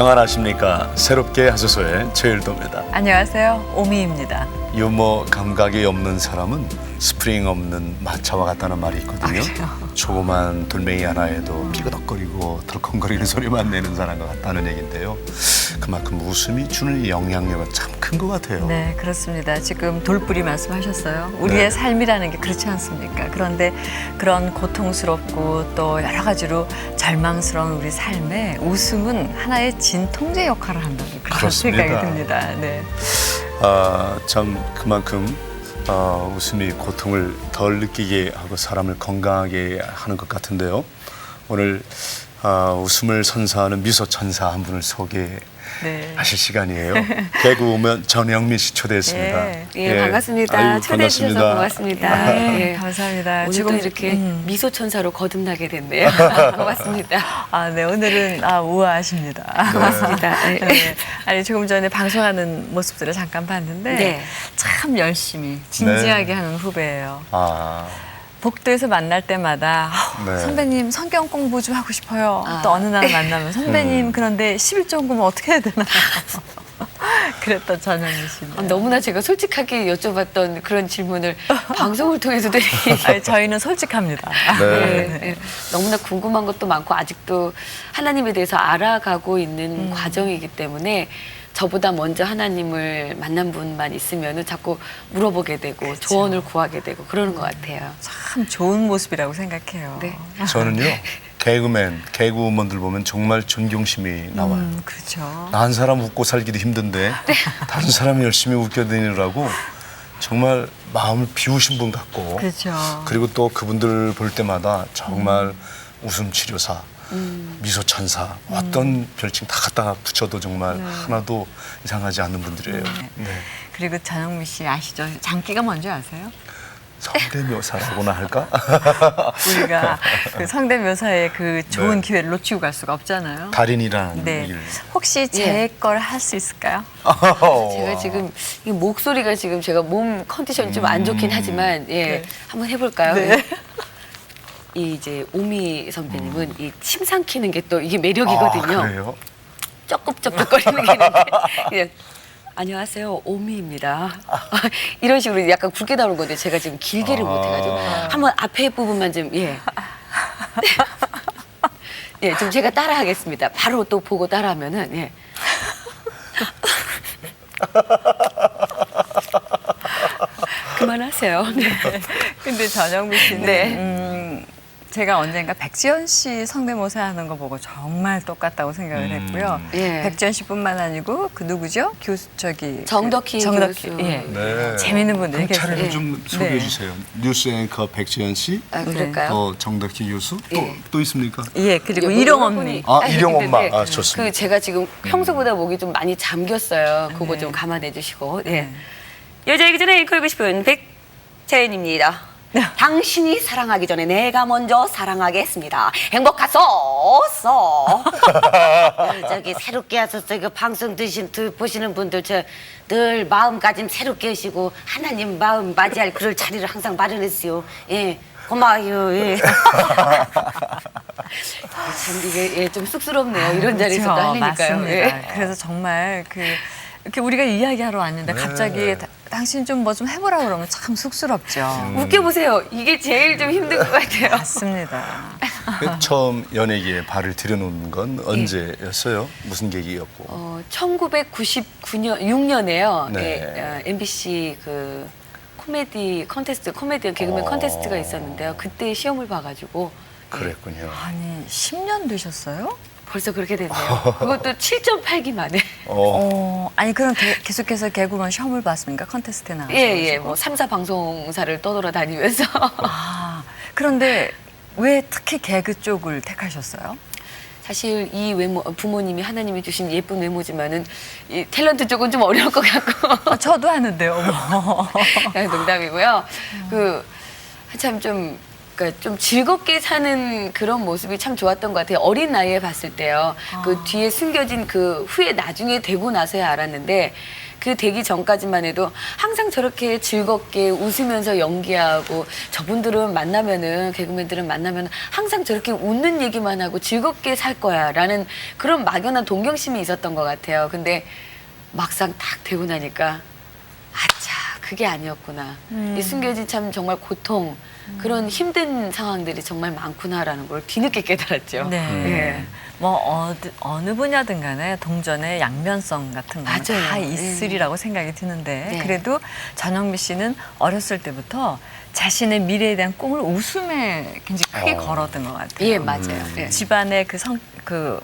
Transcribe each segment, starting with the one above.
평안하십니까? 새롭게 하소서의 최일도입니다. 안녕하세요. 오미입니다. 유머 감각이 없는 사람은 스프링 없는 마차와 같다는 말이 있거든요. 조그만 돌멩이 하나에도 삐그덕거리고 덜컹거리는 소리만 내는 사람과 같다는 얘기인데요. 그만큼 웃음이 주는 영향력은 참 큰 것 같아요. 네, 그렇습니다. 지금 돌뿌리 말씀하셨어요. 우리의 네. 삶이라는 게 그렇지 않습니까? 그런데 그런 고통스럽고 또 여러 가지로 절망스러운 우리 삶에 웃음은 하나의 진통제 역할을 한다는 그런 그렇습니다. 생각이 듭니다. 네. 참 그만큼 웃음이 고통을 덜 느끼게 하고 사람을 건강하게 하는 것 같은데요. 오늘 웃음을 선사하는 미소 천사 한 분을 소개하실 네. 시간이에요. 개그우먼 전영미 씨 초대했습니다. 예. 예, 반갑습니다. 아유, 초대해 주셔서 반갑습니다. 고맙습니다. 네, 예. 감사합니다. 오늘 또 이렇게 미소 천사로 거듭나게 됐네요. 고맙습니다. 네, 오늘은 우아하십니다. 고맙습니다. 네. 네. 아니, 조금 전에 방송하는 모습들을 잠깐 봤는데 네. 참 열심히 진지하게 하는 후배예요. 복도에서 만날 때마다 네. 선배님 성경 공부 좀 하고 싶어요. 또 어느 날 만나면 선배님 그런데 11조 공부 어떻게 해야 되나요? 그랬던 전현미 씨입니다. 너무나 제가 솔직하게 여쭤봤던 그런 질문을 방송을 통해서 드리니 아니, 저희는 솔직합니다. 네. 네. 너무나 궁금한 것도 많고 아직도 하나님에 대해서 알아가고 있는 과정이기 때문에 저보다 먼저 하나님을 만난 분만 있으면 자꾸 물어보게 되고 조언을 구하게 되고 그러는 것 같아요. 참 좋은 모습이라고 생각해요. 네. 저는요, 개그우먼들 보면 정말 존경심이 나와요. 그렇죠. 나 한 사람 웃고 살기도 힘든데 다른 사람이 열심히 웃겨다니느라고 정말 마음을 비우신 분 같고, 그렇죠. 그리고 또 그분들 볼 때마다 정말 웃음 치료사, 미소 천사, 어떤 별칭 다 갖다가 붙여도 정말 하나도 이상하지 않는 분들이에요. 네. 그리고 전영미 씨 아시죠? 장기가 뭔지 아세요? 성대묘사라고나 할까? 우리가 그 성대묘사의 그 좋은 기회를 놓치고 갈 수가 없잖아요. 달인이라는 네. 얘기를. 혹시 제 걸 할 수 있을까요? 제가 지금 이 목소리가 지금 제가 몸 컨디션이 좀 안 좋긴 하지만 네. 한번 해볼까요? 네. 이 이제 오미 선배님은 이 침 삼키는 게 또 이게 매력이거든요. 그래요? 쩍쩍쩍쩍거리는 게 있는데 그냥 안녕하세요 오미입니다. 이런 식으로 약간 굵게 나오는 건데 제가 지금 길게를 못해가지고 한번 앞에 부분만 좀 예, 좀 제가 따라하겠습니다. 바로 또 보고 따라하면은 예. 그만하세요. 네. 근데 전영미 씨는 네. 제가 언젠가 백지연 씨 성대모사 하는 거 보고 정말 똑같다고 생각을 했고요. 예. 백지연 씨뿐만 아니고 그 누구죠? 정덕희 정덕희. 교수. 예. 네. 재밌는 분들이 그럼 차례로 계세요. 좀 소개해 주세요. 뉴스 앵커 백지연 씨, 아, 그럴까요? 또 정덕희 교수, 예. 또 있습니까? 예, 그리고 예, 일용 여러분이- 언니. 일용 근데 엄마. 네. 좋습니다. 그 제가 지금 평소보다 목이 좀 많이 잠겼어요. 그거 네. 좀 감안해 주시고. 네. 여자이기 전에 걸고 싶은 백채연입니다. 당신이 사랑하기 전에 내가 먼저 사랑하겠습니다. 행복하소서. 저기 새롭게 하셨어요. 그 방송 보시는 분들 저 늘 마음가짐 새롭게 하시고 하나님 마음 맞이할 그럴 자리를 항상 마련했어요. 예. 고마워요. 예. 참 이게 좀 쑥스럽네요. 이런 자리에서 또 하니까요. 맞습니다. 예. 그래서 정말 이렇게 우리가 이야기하러 왔는데 갑자기 당신 좀 뭐 좀 해보라 그러면 참 쑥스럽죠. 웃겨보세요. 이게 제일 좀 힘든 것 같아요. 맞습니다. 처음 연예계에 발을 들여놓은 건 언제였어요? 무슨 계기였고? 1999년, 6년에요. 네. MBC 그 코미디 컨테스트, 코미디언 개그맨 컨테스트가 있었는데요. 그때 시험을 봐가지고 그랬군요. 아니 10년 되셨어요? 벌써 그렇게 됐네요. 그것도 7.8기 만에. 아니 그럼 계속해서 개그맨 시험을 봤습니까? 컨테스트에 나가서. 예, 뭐 3사 방송사를 떠돌아다니면서. 그런데 왜 특히 개그 쪽을 택하셨어요? 사실 이 외모, 부모님이 하나님이 주신 예쁜 외모지만은 이 탤런트 쪽은 좀 어려울 것 같고. 저도 하는데요. 뭐. 농담이고요. 한참 좀 그러니까 좀 즐겁게 사는 그런 모습이 참 좋았던 것 같아요. 어린 나이에 봤을 때요. 그 뒤에 숨겨진 그 후에 나중에 되고 나서야 알았는데 그 되기 전까지만 해도 항상 저렇게 즐겁게 웃으면서 연기하고 저분들은 만나면은 개그맨들은 만나면 항상 저렇게 웃는 얘기만 하고 즐겁게 살 거야라는 그런 막연한 동경심이 있었던 것 같아요. 근데 막상 딱 되고 나니까 아차 그게 아니었구나. 이 숨겨진 참 정말 고통 그런 힘든 상황들이 정말 많구나라는 걸 뒤늦게 깨달았죠. 네. 예. 뭐 어느 분야든 간에 동전의 양면성 같은 거는 맞아요. 다 있으리라고 생각이 드는데 네. 그래도 전영미 씨는 어렸을 때부터 자신의 미래에 대한 꿈을 웃음에 굉장히 크게 걸었던 것 같아요. 예, 맞아요. 예. 집안의 그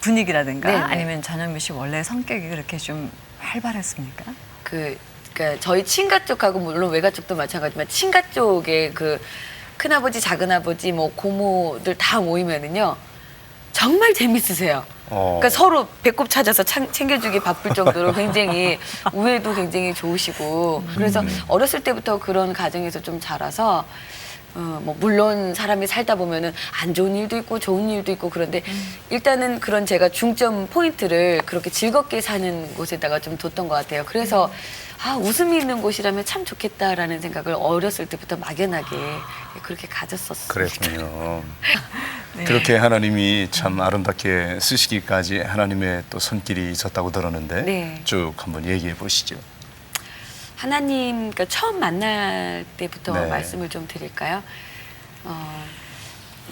분위기라든가 네, 네. 아니면 전영미 씨 원래 성격이 그렇게 좀 활발했습니까? 그러니까 저희 친가 쪽하고 물론 외가 쪽도 마찬가지지만 친가 쪽에 그 큰아버지, 작은아버지, 뭐 고모들 다 모이면은요 정말 재밌으세요. 그러니까 서로 배꼽 찾아서 챙겨주기 바쁠 정도로 굉장히 우애도 굉장히 좋으시고 그래서 어렸을 때부터 그런 가정에서 좀 자라서 뭐 물론 사람이 살다 보면은 안 좋은 일도 있고 좋은 일도 있고 그런데 일단은 그런 제가 중점 포인트를 그렇게 즐겁게 사는 곳에다가 좀 뒀던 것 같아요. 그래서 아 웃음이 있는 곳이라면 참 좋겠다라는 생각을 어렸을 때부터 막연하게 그렇게 가졌었어요. 그랬군요. 네. 그렇게 하나님이 참 아름답게 쓰시기까지 하나님의 또 손길이 있었다고 들었는데 네. 쭉 한번 얘기해 보시죠. 하나님, 그러니까 처음 만날 때부터 네. 말씀을 좀 드릴까요?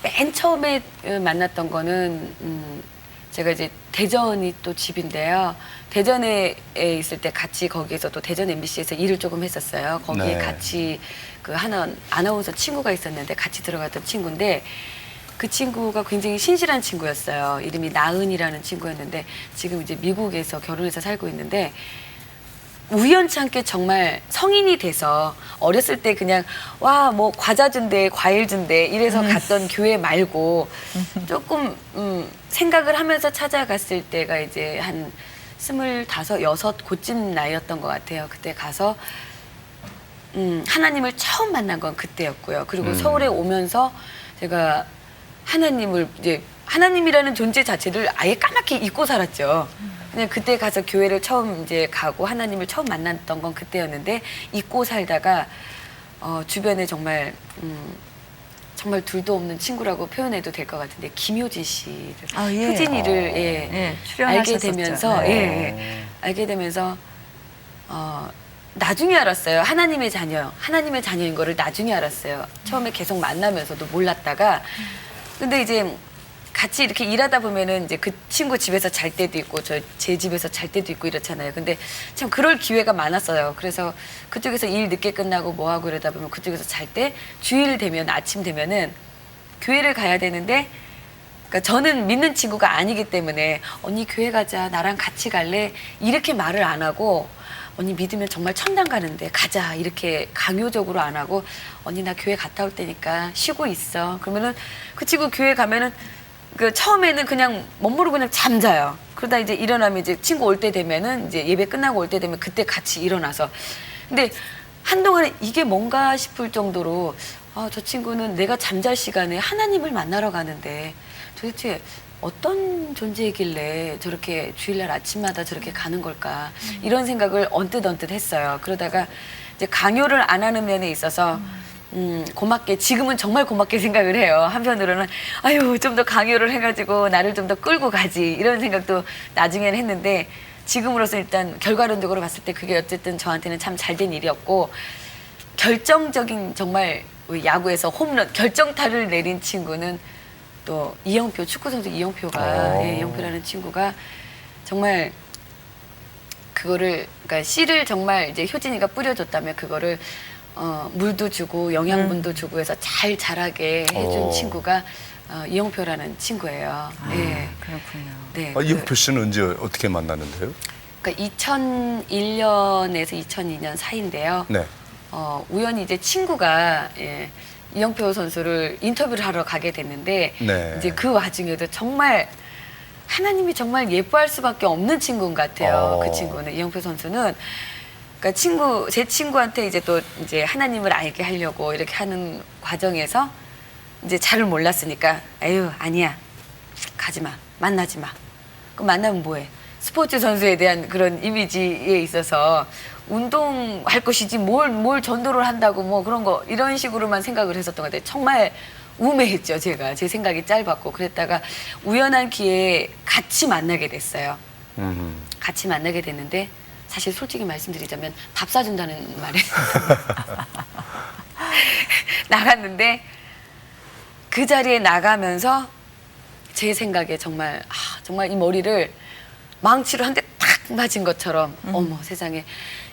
맨 처음에 만났던 거는 제가 이제 대전이 또 집인데요. 대전에 있을 때 같이 거기에서 또 대전 MBC에서 일을 조금 했었어요. 거기에 네. 같이 그 하나 아나운서 친구가 있었는데 같이 들어갔던 친구인데 그 친구가 굉장히 신실한 친구였어요. 이름이 나은이라는 친구였는데 지금 이제 미국에서 결혼해서 살고 있는데 우연치 않게 정말 성인이 돼서 어렸을 때 그냥 와 뭐 과자 준대 과일 준대 이래서 갔던 교회 말고 조금 생각을 하면서 찾아갔을 때가 이제 한 25, 6 그쯤 나이였던 것 같아요. 그때 가서 하나님을 처음 만난 건 그때였고요. 그리고 서울에 오면서 제가 하나님을 이제 하나님이라는 존재 자체를 아예 까맣게 잊고 살았죠. 그냥 그때 가서 교회를 처음 이제 가고 하나님을 처음 만났던 건 그때였는데 잊고 살다가 주변에 정말 정말 둘도 없는 친구라고 표현해도 될 것 같은데 김효진 씨를 아, 예. 효진이를 예, 알게 출연하셨었죠. 되면서 네. 알게 되면서 나중에 알았어요. 하나님의 자녀인 거를 나중에 알았어요. 처음에 계속 만나면서도 몰랐다가 근데 이제 같이 이렇게 일하다 보면은 이제 그 친구 집에서 잘 때도 있고 제 집에서 잘 때도 있고 이렇잖아요. 근데 참 그럴 기회가 많았어요. 그래서 그쪽에서 일 늦게 끝나고 뭐 하고 이러다 보면 그쪽에서 잘 때 주일 되면 아침 되면은 교회를 가야 되는데 그러니까 저는 믿는 친구가 아니기 때문에 언니 교회 가자 나랑 같이 갈래 이렇게 말을 안 하고 언니 믿으면 정말 천당 가는데 가자 이렇게 강요적으로 안 하고 언니 나 교회 갔다 올 테니까 쉬고 있어. 그러면은 그 친구 교회 가면은 그 처음에는 그냥 멋모르고 그냥 잠자요. 그러다 이제 일어나면 이제 친구 올 때 되면은 이제 예배 끝나고 올 때 되면 그때 같이 일어나서 근데 한동안에 이게 뭔가 싶을 정도로 저 친구는 내가 잠잘 시간에 하나님을 만나러 가는데 도대체 어떤 존재이길래 저렇게 주일날 아침마다 저렇게 가는 걸까 이런 생각을 언뜻 했어요. 그러다가 이제 강요를 안 하는 면에 있어서 고맙게 지금은 정말 고맙게 생각을 해요. 한편으로는 아유 좀 더 강요를 해가지고 나를 좀 더 끌고 가지 이런 생각도 나중에는 했는데 지금으로서 일단 결과론적으로 봤을 때 그게 어쨌든 저한테는 참 잘된 일이었고 결정적인 정말 야구에서 홈런 결정타를 내린 친구는 또 이영표 축구 선수 이영표가 이영표라는 친구가 정말 그거를 그러니까 씨를 정말 이제 효진이가 뿌려줬다면 그거를 물도 주고 영양분도 주고 해서 잘 자라게 해준 친구가 이영표라는 친구예요. 네. 그렇군요. 네. 이영표 씨는 언제 어떻게 만났는데요? 그러니까 2001년에서 2002년 사이인데요. 네. 우연히 이제 친구가 이영표 선수를 인터뷰를 하러 가게 됐는데 네. 이제 그 와중에도 정말 하나님이 정말 예뻐할 수밖에 없는 친구인 것 같아요. 그 친구는 이영표 선수는 그러니까 제 친구한테 이제 또 이제 하나님을 알게 하려고 이렇게 하는 과정에서 이제 잘을 몰랐으니까 에휴 아니야 가지 마 만나지 마. 그럼 만나면 뭐해? 스포츠 선수에 대한 그런 이미지에 있어서 운동할 것이지 뭘 전도를 한다고 뭐 그런 거 이런 식으로만 생각을 했었던 것 같아요. 정말 우매했죠 제가. 제 생각이 짧았고 그랬다가 우연한 기회에 같이 만나게 됐어요. 같이 만나게 됐는데 사실 솔직히 말씀드리자면 밥 사준다는 말에 나갔는데 그 자리에 나가면서 제 생각에 정말 정말 이 머리를 망치로 한 대 탁 맞은 것처럼 어머 세상에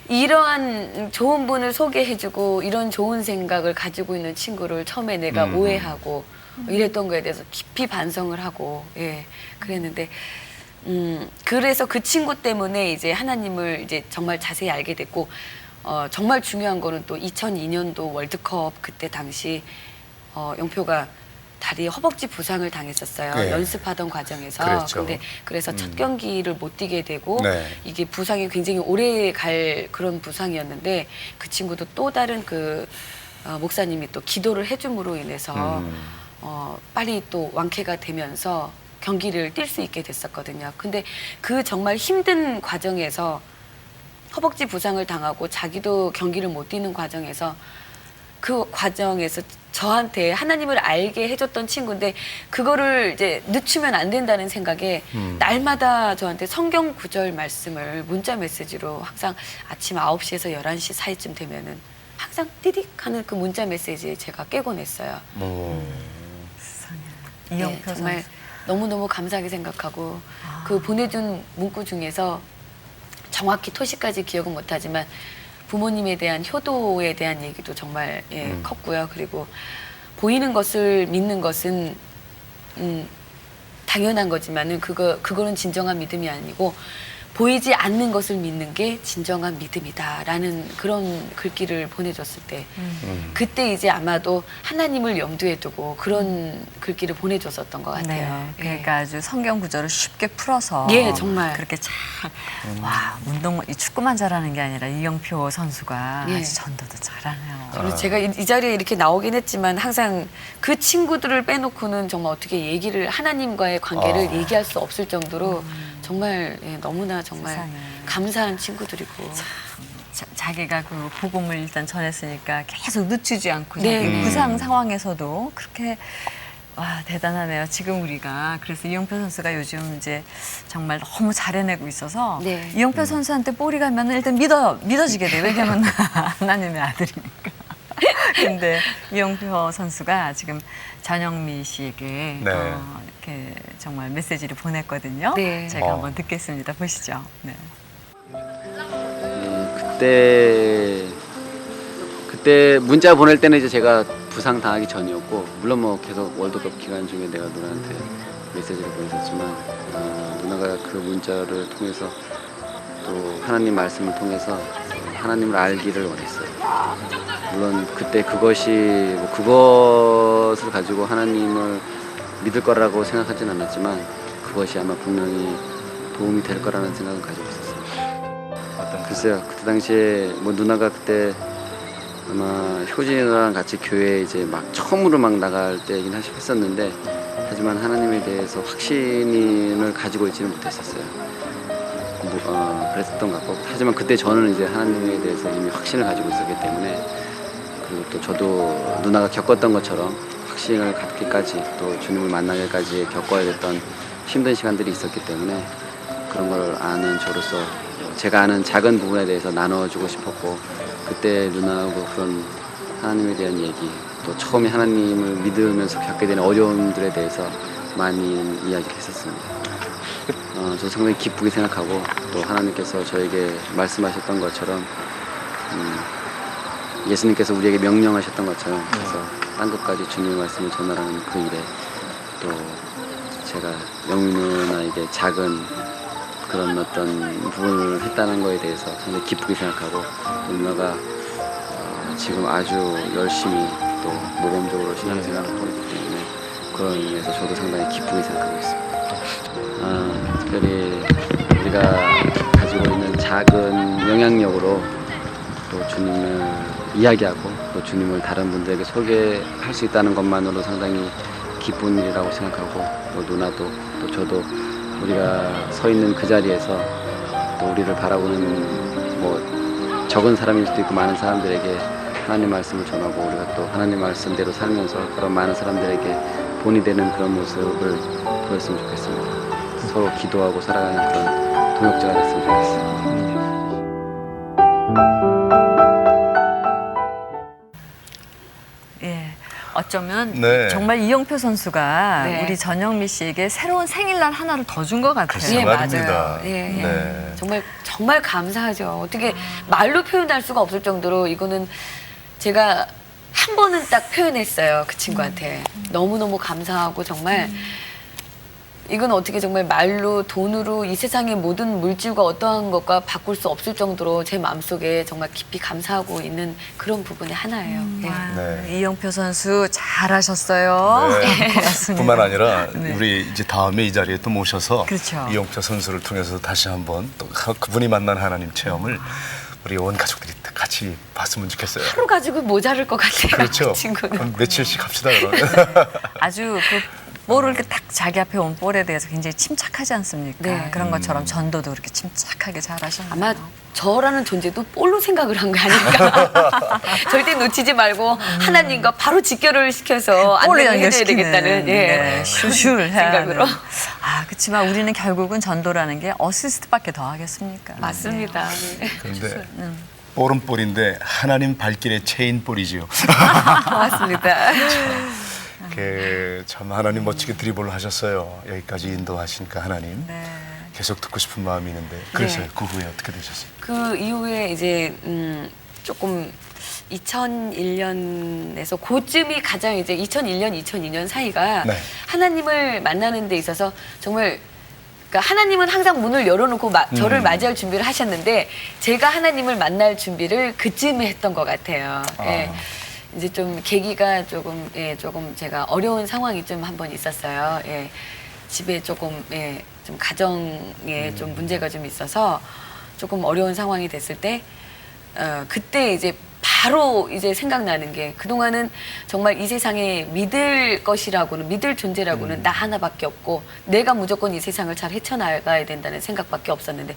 이러한 좋은 분을 소개해주고 이런 좋은 생각을 가지고 있는 친구를 처음에 내가 오해하고 이랬던 거에 대해서 깊이 반성을 하고 예 그랬는데 그래서 그 친구 때문에 이제 하나님을 이제 정말 자세히 알게 됐고 정말 중요한 거는 또 2002년도 월드컵 그때 당시 영표가 다리에 허벅지 부상을 당했었어요. 네. 연습하던 과정에서. 그랬죠. 근데 그래서 첫 경기를 못 뛰게 되고 네. 이게 부상이 굉장히 오래 갈 그런 부상이었는데 그 친구도 또 다른 그 목사님이 또 기도를 해줌으로 인해서 빨리 또 완쾌가 되면서 경기를 뛸 수 있게 됐었거든요. 근데 그 정말 힘든 과정에서 허벅지 부상을 당하고 자기도 경기를 못 뛰는 과정에서 그 과정에서 저한테 하나님을 알게 해줬던 친구인데 그거를 이제 늦추면 안 된다는 생각에 날마다 저한테 성경 구절 말씀을 문자 메시지로 항상 아침 9시에서 11시 사이쯤 되면은 항상 띠딕 하는 그 문자 메시지에 제가 깨곤 했어요. 이영표 정말 선수. 너무너무 감사하게 생각하고 그 보내준 문구 중에서 정확히 토시까지 기억은 못하지만 부모님에 대한 효도에 대한 얘기도 정말 컸고요. 그리고 보이는 것을 믿는 것은 당연한 거지만은 그거는 진정한 믿음이 아니고 보이지 않는 것을 믿는 게 진정한 믿음이다라는 그런 글귀를 보내줬을 때 그때 이제 아마도 하나님을 염두에 두고 그런 글귀를 보내줬었던 것 같아요. 네, 그러니까 아주 성경 구절을 쉽게 풀어서 예, 정말. 그렇게 잘 와, 운동 이 축구만 잘하는 게 아니라 이영표 선수가 예. 아주 전도도 잘하네요. 그래서 제가 이 자리에 이렇게 나오긴 했지만 항상 그 친구들을 빼놓고는 정말 어떻게 얘기를 하나님과의 관계를 얘기할 수 없을 정도로 정말 너무나 정말 세상에. 감사한 친구들이고 자기가 그 복음을 일단 전했으니까 계속 늦추지 않고 네. 자기 부상 상황에서도 그렇게 와 대단하네요. 지금 우리가 그래서 이영표 선수가 요즘 이제 정말 너무 잘해내고 있어서 네. 이영표 선수한테 볼이 가면 일단 믿어지게 돼요. 왜냐면 하나님의 아들이니까. 근데 이영표 선수가 지금 전영미 씨에게 네. 이렇게 정말 메시지를 보냈거든요. 네. 제가 한번 듣겠습니다. 보시죠. 네. 그때 문자 보낼 때는 이제 제가 부상 당하기 전이었고 물론 뭐 계속 월드컵 기간 중에 내가 누나한테 메시지를 보냈었지만 누나가 그 문자를 통해서 또 하나님 말씀을 통해서 하나님을 알기를 원했어요. 물론 그때 그것이 뭐 그것을 가지고 하나님을 믿을 거라고 생각하진 않았지만 그것이 아마 분명히 도움이 될 거라는 생각은 가지고 있었어요. 글쎄요, 그때 당시에 뭐 누나가 그때 아마 효진이랑 같이 교회에 이제 막 처음으로 막 나갈 때이긴 했었는데 하지만 하나님에 대해서 확신을 가지고 있지는 못했었어요. 그랬었던 것 같고 하지만 그때 저는 이제 하나님에 대해서 이미 확신을 가지고 있었기 때문에 그리고 또 저도 누나가 겪었던 것처럼 확신을 갖기까지 또 주님을 만나기까지 겪어야 됐던 힘든 시간들이 있었기 때문에 그런 걸 아는 저로서 제가 아는 작은 부분에 대해서 나눠주고 싶었고 그때 누나하고 그런 하나님에 대한 얘기 또 처음에 하나님을 믿으면서 겪게 되는 어려움들에 대해서 많이 이야기를 했었습니다. 저 상당히 기쁘게 생각하고 또 하나님께서 저에게 말씀하셨던 것처럼 예수님께서 우리에게 명령하셨던 것처럼 그래서 땅 끝까지 주님의 말씀을 전하라는 그 일에 또 제가 영미 누나에게 작은 그런 어떤 부분을 했다는 거에 대해서 상당히 기쁘게 생각하고 또 누나가 지금 아주 열심히 또 모범적으로 신앙생활을 하고 있기 때문에 그런 의미에서 저도 상당히 기쁘게 생각하고 있습니다. 특별히 우리가 가지고 있는 작은 영향력으로 또 주님을 이야기하고 또 주님을 다른 분들에게 소개할 수 있다는 것만으로 상당히 기쁜 일이라고 생각하고 또 누나도 또 저도 우리가 서 있는 그 자리에서 또 우리를 바라보는 뭐 적은 사람일 수도 있고 많은 사람들에게 하나님 말씀을 전하고 우리가 또 하나님 말씀대로 살면서 그런 많은 사람들에게 본이 되는 그런 모습을 보였으면 좋겠습니다. 서로 기도하고 살아가는 그런 동역자가 됐으면 좋겠습니다. 예. 어쩌면 네. 정말 이영표 선수가 네. 우리 전영미 씨에게 새로운 생일날 하나를 더 준 것 같아요. 글쎄 말입니다. 맞아요. 예, 예. 네. 정말 감사하죠. 어떻게 말로 표현할 수가 없을 정도로 이거는 제가 한 번은 딱 표현했어요. 그 친구한테. 너무너무 감사하고 정말 이건 어떻게 정말 말로 돈으로 이 세상의 모든 물질과 어떠한 것과 바꿀 수 없을 정도로 제 마음속에 정말 깊이 감사하고 있는 그런 부분의 하나예요. 예. 와, 네. 이영표 선수 잘하셨어요. 네. 고맙습니다. 뿐만 아니라 네. 우리 이제 다음에 이 자리에 또 모셔서 그렇죠. 이용표 선수를 통해서 다시 한번 또 그분이 만난 하나님 체험을 우리 온 가족들이 같이 봤으면 좋겠어요. 하루 가지고 모자랄 것 같아요. 그렇죠. 그 친구는. 그럼 며칠씩 합시다 그러면. 아주 그 볼을 이렇게 딱 자기 앞에 온 볼에 대해서 굉장히 침착하지 않습니까? 네. 그런 것처럼 전도도 그렇게 침착하게 잘하셨네요. 아마 저라는 존재도 볼로 생각을 한 거 아닐까. 절대 놓치지 말고 하나님과 바로 직결을 시켜서 볼을 안내를 해줘야 연결시키는 되겠다는 네, 슈슈를 해야 생각으로. 하는. 아, 그렇지만 우리는 결국은 전도라는 게 어시스트밖에 더 하겠습니까? 맞습니다. 네. 그런데 볼은 볼인데 하나님 발길의 체인 볼이지요. 고맙습니다. 참 하나님 멋지게 드리블을 하셨어요. 여기까지 인도하시니까 하나님 네. 계속 듣고 싶은 마음이 있는데 그래서요. 네. 그 후에 어떻게 되셨어요? 그 이후에 이제 조금 2001년에서 그쯤이 가장 이제 2001년, 2002년 사이가 네. 하나님을 만나는 데 있어서 정말 그러니까 하나님은 항상 문을 열어놓고 저를 맞이할 준비를 하셨는데 제가 하나님을 만날 준비를 그쯤에 했던 것 같아요. 예. 이제 좀 계기가 조금 조금 제가 어려운 상황이 좀 한번 있었어요. 예. 집에 조금 좀 가정에 좀 문제가 좀 있어서 조금 어려운 상황이 됐을 때 그때 이제 바로 이제 생각나는 게 그동안은 정말 이 세상에 믿을 것이라고는 믿을 존재라고는 나 하나밖에 없고 내가 무조건 이 세상을 잘 헤쳐나가야 된다는 생각밖에 없었는데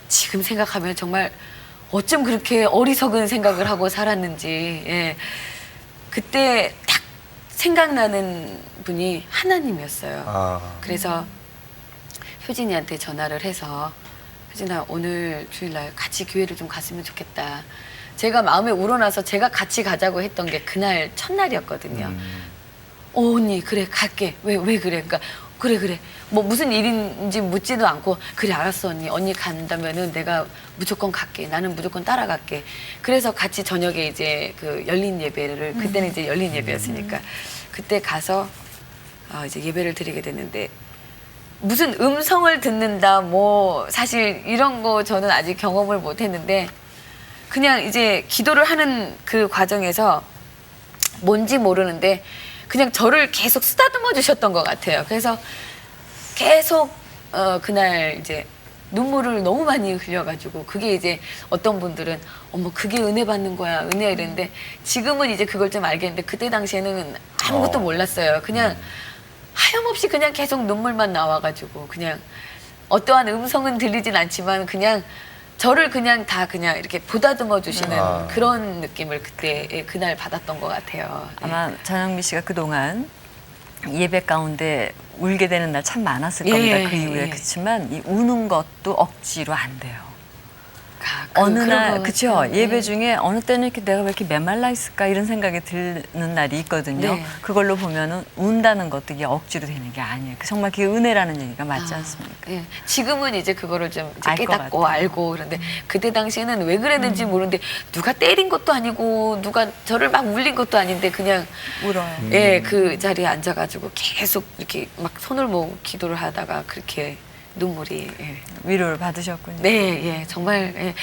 지금 생각하면 정말 어쩜 그렇게 어리석은 생각을 하고 살았는지 예. 그때 딱 생각나는 분이 하나님이었어요. 그래서 효진이한테 전화를 해서 효진아 오늘 주일날 같이 교회를 좀 갔으면 좋겠다. 제가 마음에 우러나서 제가 같이 가자고 했던 게 그날 첫날이었거든요. 언니 그래 갈게. 왜 그래? 그러니까 그래 뭐 무슨 일인지 묻지도 않고 그래 알았어 언니 간다면은 내가 무조건 갈게. 나는 무조건 따라갈게. 그래서 같이 저녁에 이제 그 열린 예배를 그때는 이제 열린 예배였으니까 그때 가서 이제 예배를 드리게 됐는데 무슨 음성을 듣는다 뭐 사실 이런 거 저는 아직 경험을 못 했는데 그냥 이제 기도를 하는 그 과정에서 뭔지 모르는데 그냥 저를 계속 쓰다듬어 주셨던 것 같아요. 그래서 계속 그날 이제 눈물을 너무 많이 흘려가지고 그게 이제 어떤 분들은 어머 그게 은혜 받는 거야 은혜 이랬는데 지금은 이제 그걸 좀 알겠는데 그때 당시에는 아무것도 몰랐어요. 그냥 하염없이 그냥 계속 눈물만 나와가지고 그냥 어떠한 음성은 들리진 않지만 그냥 저를 그냥 다 그냥 이렇게 보다듬어 주시는 그런 느낌을 그때 그날 받았던 것 같아요. 아마 전영미 씨가 그동안 예배 가운데 울게 되는 날 참 많았을 예, 겁니다. 그 이후에. 예. 그렇지만 이 우는 것도 억지로 안 돼요. 그런 어느 날 것 그렇죠. 같아요. 예배 네. 중에 어느 때는 이렇게 내가 왜 이렇게 메말라 있을까 이런 생각이 드는 날이 있거든요. 네. 그걸로 보면은 운다는 것도 이게 억지로 되는 게 아니에요. 정말 그게 은혜라는 얘기가 맞지 않습니까? 예. 지금은 이제 그거를 좀 이제 알것 깨닫고 같아요. 알고 그런데 그때 당시에는 왜 그랬는지 모르는데 누가 때린 것도 아니고 누가 저를 막 울린 것도 아닌데 그냥 울어요. 예, 그 자리에 앉아가지고 계속 이렇게 막 손을 모으고 기도를 하다가 그렇게 눈물이 예. 위로를 받으셨군요. 네, 예, 정말 예,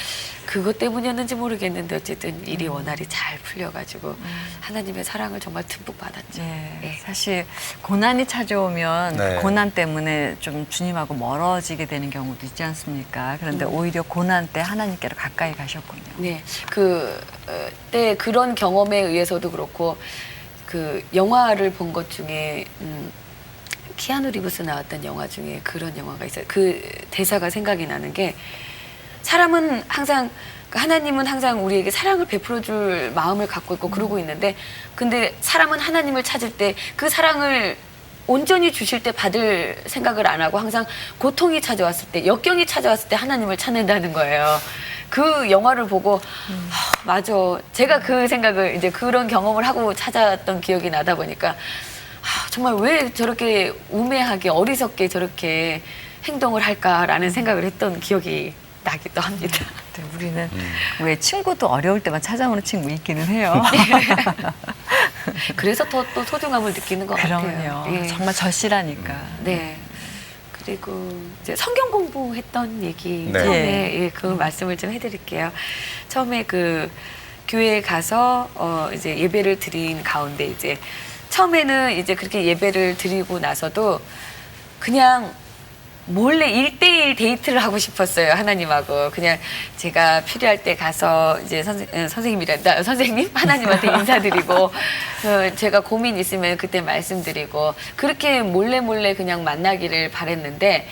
그것 때문이었는지 모르겠는데 어쨌든 일이 원활히 잘 풀려가지고 하나님의 사랑을 정말 듬뿍 받았죠. 네, 예. 사실 고난이 찾아오면 네. 그 고난 때문에 좀 주님하고 멀어지게 되는 경우도 있지 않습니까? 그런데 오히려 고난 때 하나님께로 가까이 가셨군요. 네, 그때 그런 경험에 의해서도 그렇고 그 영화를 본 것 중에 키아누 리브스 나왔던 영화 중에 그런 영화가 있어요. 그 대사가 생각이 나는 게 사람은 항상 하나님은 항상 우리에게 사랑을 베풀어줄 마음을 갖고 있고 그러고 있는데 근데 사람은 하나님을 찾을 때 그 사랑을 온전히 주실 때 받을 생각을 안 하고 항상 고통이 찾아왔을 때 역경이 찾아왔을 때 하나님을 찾는다는 거예요. 그 영화를 보고 맞아. 제가 그 생각을 이제 그런 경험을 하고 찾았던 기억이 나다 보니까 정말 왜 저렇게 우매하게 어리석게 저렇게 행동을 할까라는 생각을 했던 기억이 나기도 합니다. 네, 우리는 왜 친구도 어려울 때만 찾아오는 친구 있기는 해요. 그래서 더 또 소중함을 느끼는 것 그럼요. 같아요. 예. 정말 절실하니까. 네. 그리고 이제 성경 공부했던 얘기 네. 처음에 예, 그 말씀을 좀 해드릴게요. 처음에 그 교회에 가서 이제 예배를 드린 가운데 이제 처음에는 이제 그렇게 예배를 드리고 나서도 그냥 몰래 1대1 데이트를 하고 싶었어요. 하나님하고. 그냥 제가 필요할 때 가서 이제 선생님이란다. 선생님? 하나님한테 인사드리고 제가 고민 있으면 그때 말씀드리고 그렇게 몰래 그냥 만나기를 바랬는데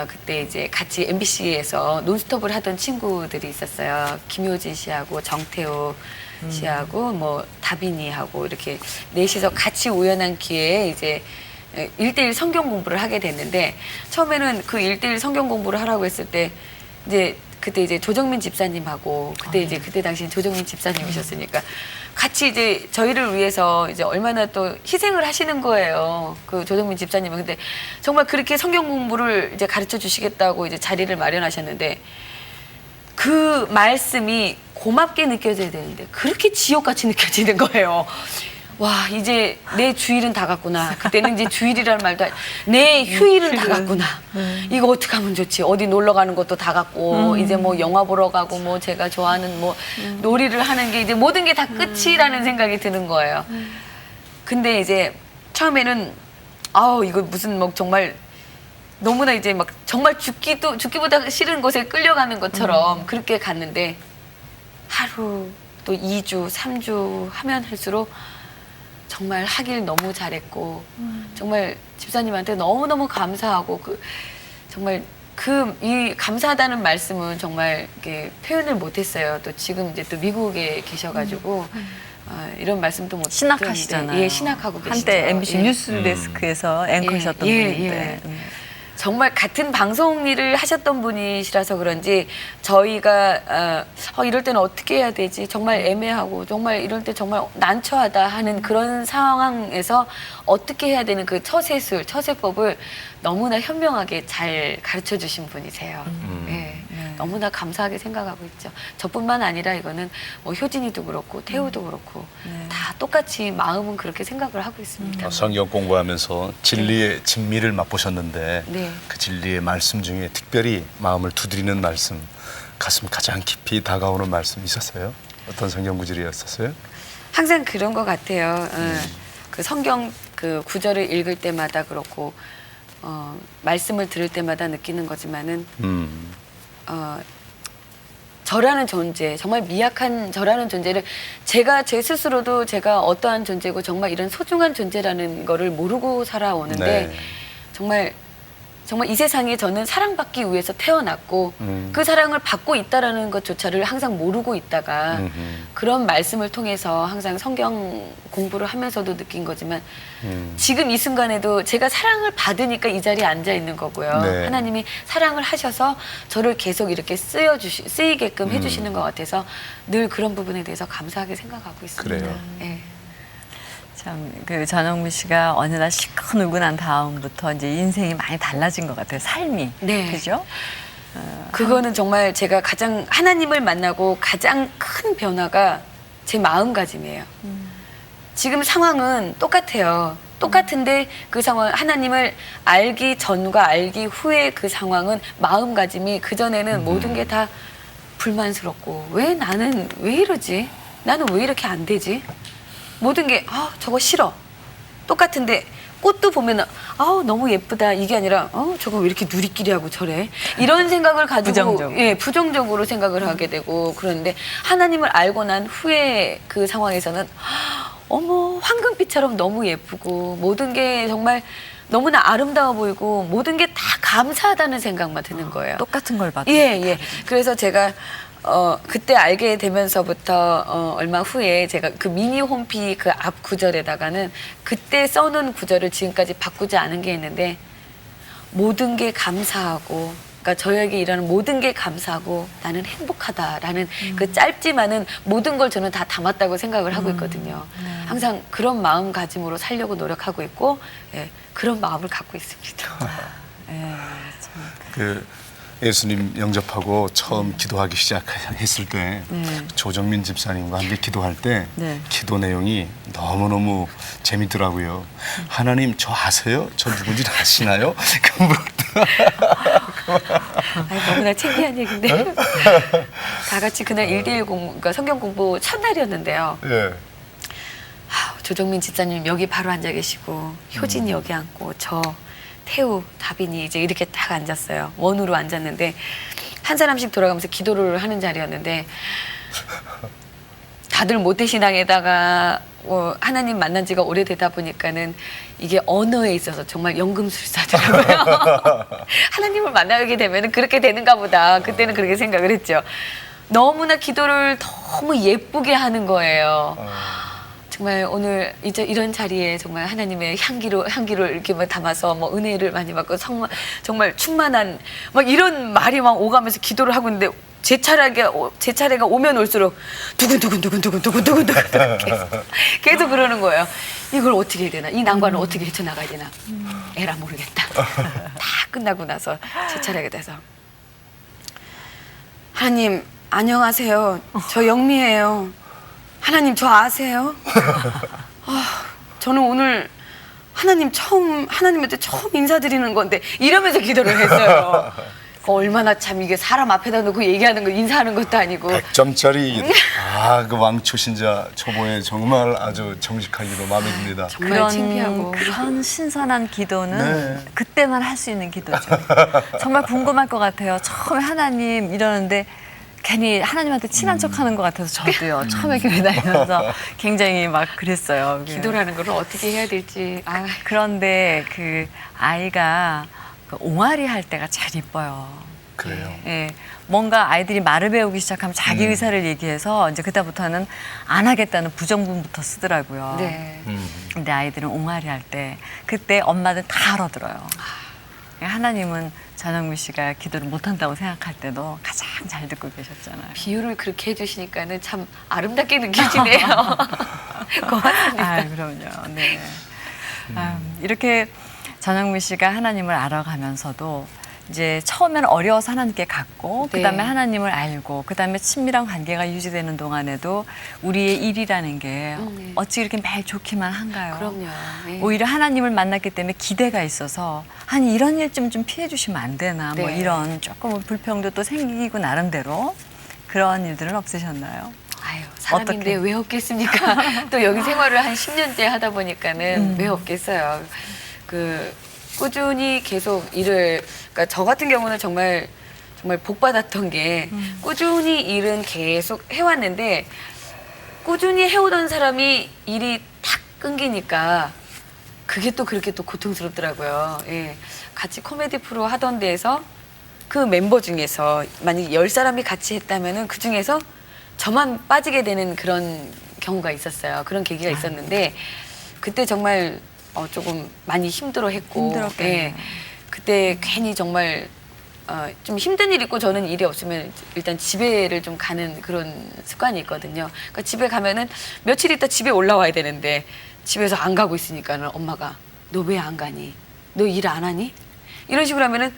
그때 이제 같이 MBC에서 논스톱을 하던 친구들이 있었어요. 김효진 씨하고 정태호 씨하고 뭐 다빈이하고 이렇게 넷이서 같이 우연한 기회에 이제 1대1 성경 공부를 하게 됐는데 처음에는 그 1대1 성경 공부를 하라고 했을 때 이제 그때 이제 조정민 집사님하고 그때 이제 그때 당시 조정민 집사님이셨으니까 같이 이제 저희를 위해서 이제 얼마나 또 희생을 하시는 거예요. 그 조정민 집사님은. 근데 정말 그렇게 성경 공부를 이제 가르쳐 주시겠다고 이제 자리를 마련하셨는데 그 말씀이 고맙게 느껴져야 되는데 그렇게 지옥같이 느껴지는 거예요. 와, 이제 내 주일은 다 갔구나. 그때는 이제 주일이라는 말도 내 휴일은 다 갔구나. 이거 어떻게 하면 좋지? 어디 놀러 가는 것도 다 갔고 이제 뭐 영화 보러 가고 뭐 제가 좋아하는 뭐 놀이를 하는 게 이제 모든 게 다 끝이라는 생각이 드는 거예요. 근데 이제 처음에는 이거 무슨 뭐 정말 너무나 이제 막 정말 죽기보다 싫은 곳에 끌려가는 것처럼 그렇게 갔는데 하루 또 2주, 3주 하면 할수록 정말 하길 너무 잘했고 정말 집사님한테 너무너무 감사하고 정말 이 감사하다는 말씀은 정말 이렇게 표현을 못했어요. 또 지금 이제 또 미국에 계셔가지고 이런 말씀도 못 신학하시잖아요. 예, 신학하고 계시죠. 한때 MBC 예. 뉴스데스크에서 앵커셨던 예, 분인데. 정말 같은 방송 일을 하셨던 분이시라서 그런지 저희가 이럴 때는 어떻게 해야 되지? 정말 애매하고 정말 이럴 때 정말 난처하다 하는 그런 상황에서 어떻게 해야 되는 그 처세법을 너무나 현명하게 잘 가르쳐 주신 분이세요. 예. 너무나 감사하게 생각하고 있죠. 저뿐만 아니라 이거는 뭐 효진이도 그렇고 태우도 그렇고 다 똑같이 마음은 그렇게 생각을 하고 있습니다. 성경 공부하면서 진리의 진미를 맛보셨는데 네. 그 진리의 말씀 중에 특별히 마음을 두드리는 말씀, 가슴 가장 깊이 다가오는 말씀 있었어요? 어떤 성경 구절이었었어요? 항상 그런 것 같아요. 그 성경 그 구절을 읽을 때마다 그렇고 말씀을 들을 때마다 느끼는 거지만은 저라는 존재, 정말 미약한 저라는 존재를 제 스스로도 제가 어떠한 존재고 정말 이런 소중한 존재라는 거를 모르고 살아오는데 네. 정말 이 세상에 저는 사랑받기 위해서 태어났고 그 사랑을 받고 있다라는 것조차를 항상 모르고 있다가 그런 말씀을 통해서 항상 성경 공부를 하면서도 느낀 거지만 지금 이 순간에도 제가 사랑을 받으니까 이 자리에 앉아 있는 거고요. 네. 하나님이 사랑을 하셔서 저를 계속 이렇게 쓰이게끔 해주시는 것 같아서 늘 그런 부분에 대해서 감사하게 생각하고 있습니다. 그래요. 네. 참, 그 전영미 씨가 어느 날 실컷 울고 난 다음부터 이제 인생이 많이 달라진 것 같아요. 삶이. 네. 그죠? 그거는 정말 제가 가장 하나님을 만나고 가장 큰 변화가 제 마음가짐이에요. 지금 상황은 똑같아요. 똑같은데 그 상황 하나님을 알기 전과 알기 후의 그 상황은 마음가짐이 그전에는 모든 게 다 불만스럽고 왜 나는 왜 이러지? 나는 왜 이렇게 안 되지? 모든 게 저거 싫어. 똑같은데 꽃도 보면 너무 예쁘다 이게 아니라 저거 왜 이렇게 누리끼리하고 저래 이런 생각을 가지고 부정적으로. 예, 부정적으로 생각을 하게 되고 그런데 하나님을 알고 난 후에 그 상황에서는 어머 황금빛처럼 너무 예쁘고 모든 게 정말 너무나 아름다워 보이고 모든 게 다 감사하다는 생각만 드는 거예요. 똑같은 걸 받고. 예. 그래서 제가 그때 알게 되면서부터 얼마 후에 제가 그 미니 홈피 그 앞 구절에다가는 그때 써놓은 구절을 지금까지 바꾸지 않은 게 있는데 모든 게 감사하고 그러니까 저에게 일하는 모든 게 감사하고 나는 행복하다라는 그 짧지만은 모든 걸 저는 다 담았다고 생각을 하고 있거든요. 항상 그런 마음가짐으로 살려고 노력하고 있고 예, 그런 마음을 갖고 있습니다. 예, 그 예수님 영접하고 처음 기도하기 시작했을 때 조정민 집사님과 함께 기도할 때 네. 기도 내용이 너무너무 재밌더라고요. 하나님 저 아세요? 저 누군지 아시나요? 그 너무나 창피한 얘기인데 다 같이 그날 1대1 그러니까 성경 공부 첫날이었는데요. 예. 조정민 집사님 여기 바로 앉아 계시고 효진이 여기 앉고 저 태우, 다빈이 이제 이렇게 딱 앉았어요. 원으로 앉았는데 한 사람씩 돌아가면서 기도를 하는 자리였는데 다들 모태신앙에다가 하나님 만난 지가 오래되다 보니까는 이게 언어에 있어서 정말 연금술사더라고요. 하나님을 만나게 되면 그렇게 되는가 보다. 그때는 그렇게 생각을 했죠. 너무나 기도를 너무 예쁘게 하는 거예요. 정말 오늘 이제 이런 자리에 정말 하나님의 향기를 이렇게 막 담아서 뭐 은혜를 많이 받고 정말 충만한 막 이런 말이 막 오가면서 기도를 하고 있는데 제 차례가 오면 올수록 두근두근 계속 그러는 거예요. 이걸 어떻게 해야 되나? 이 난관을 어떻게 헤쳐나가야 되나? 에라 모르겠다. 다 끝나고 나서 제 차례가 돼서 하나님 안녕하세요. 저 영미예요. 하나님 저 아세요? 저는 오늘 하나님한테 처음 인사드리는 건데 이러면서 기도를 했어요. 얼마나 참 이게 사람 앞에다 놓고 얘기하는 거 인사하는 것도 아니고 100점짜리 그 왕초 신자 초보에 정말 아주 정직하기도 마음에 듭니다. 정말 창피하고 그런 신선한 기도는 네. 그때만 할 수 있는 기도죠. 정말 궁금할 것 같아요. 처음에 하나님 이러는데 괜히 하나님한테 친한 척하는 것 같아서 저도요. 처음에 교회 다니면서 굉장히 막 그랬어요. 기도라는 걸 어떻게 해야 될지 그런데 그 아이가 그 옹알이 할 때가 제일 이뻐요. 그래요. 예, 뭔가 아이들이 말을 배우기 시작하면 자기 의사를 얘기해서 이제 그때부터는 안 하겠다는 부정문부터 쓰더라고요. 네. 근데 아이들은 옹알이 할 때 그때 엄마들 다 알아들어요. 하나님은 전영미 씨가 기도를 못한다고 생각할 때도 가장 잘 듣고 계셨잖아요. 비유를 그렇게 해주시니까는 참 아름답게 느껴지네요. 고맙습니다. 그럼요. 네. 이렇게 전영미 씨가 하나님을 알아가면서도 이제 처음에는 어려워서 하나님께 갔고 네. 그다음에 하나님을 알고 그다음에 친밀한 관계가 유지되는 동안에도 우리의 일이라는 게 네. 어찌 이렇게 매일 좋기만 한가요? 그럼요. 네. 오히려 하나님을 만났기 때문에 기대가 있어서 아니 이런 일 좀 피해 주시면 안 되나 뭐 네. 이런 조금 불평도 또 생기고 나름대로 그런 일들은 없으셨나요? 사람인데 어떻게? 왜 없겠습니까? 또 여기 생활을 한 10년째 하다 보니까는 왜 없겠어요. 꾸준히 계속 그러니까 저 같은 경우는 정말 복 받았던 게 꾸준히 일은 계속 해왔는데 꾸준히 해오던 사람이 일이 탁 끊기니까 그게 또 그렇게 또 고통스럽더라고요. 예. 같이 코미디 프로 하던 데에서 그 멤버 중에서 만약 10사람이 같이 했다면은 그 중에서 저만 빠지게 되는 그런 경우가 있었어요. 그런 계기가 있었는데 그때 정말 조금 많이 힘들었겠네요. 예. 그때 괜히 정말 좀 힘든 일 있고 저는 일이 없으면 일단 집에를 좀 가는 그런 습관이 있거든요. 그러니까 집에 가면은 며칠 있다 집에 올라와야 되는데 집에서 안 가고 있으니까는 엄마가 너 왜 안 가니? 너 일 안 하니? 이런 식으로 하면은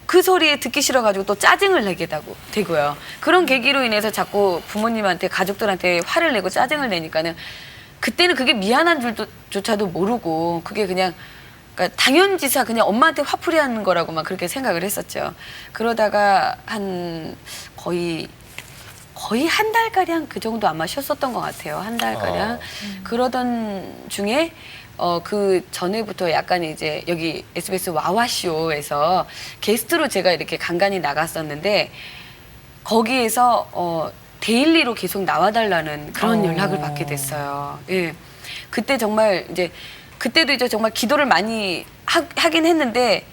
그 소리에 듣기 싫어가지고 또 짜증을 내게 되고요. 그런 계기로 인해서 자꾸 부모님한테 가족들한테 화를 내고 짜증을 내니까는 그때는 그게 미안한 줄조차도 모르고 그게 그냥 그러니까 당연지사 그냥 엄마한테 화풀이하는 거라고만 그렇게 생각을 했었죠. 그러다가 한 거의 한 달가량 그 정도 아마 쉬었었던 것 같아요. 한 달가량. 그러던 중에 그 전에부터 약간 이제 여기 SBS 와와쇼에서 게스트로 제가 이렇게 간간히 나갔었는데 거기에서 데일리로 계속 나와달라는 그런 연락을 받게 됐어요. 예. 그때 정말 이제 그때도 이제 정말 기도를 많이 하긴 했는데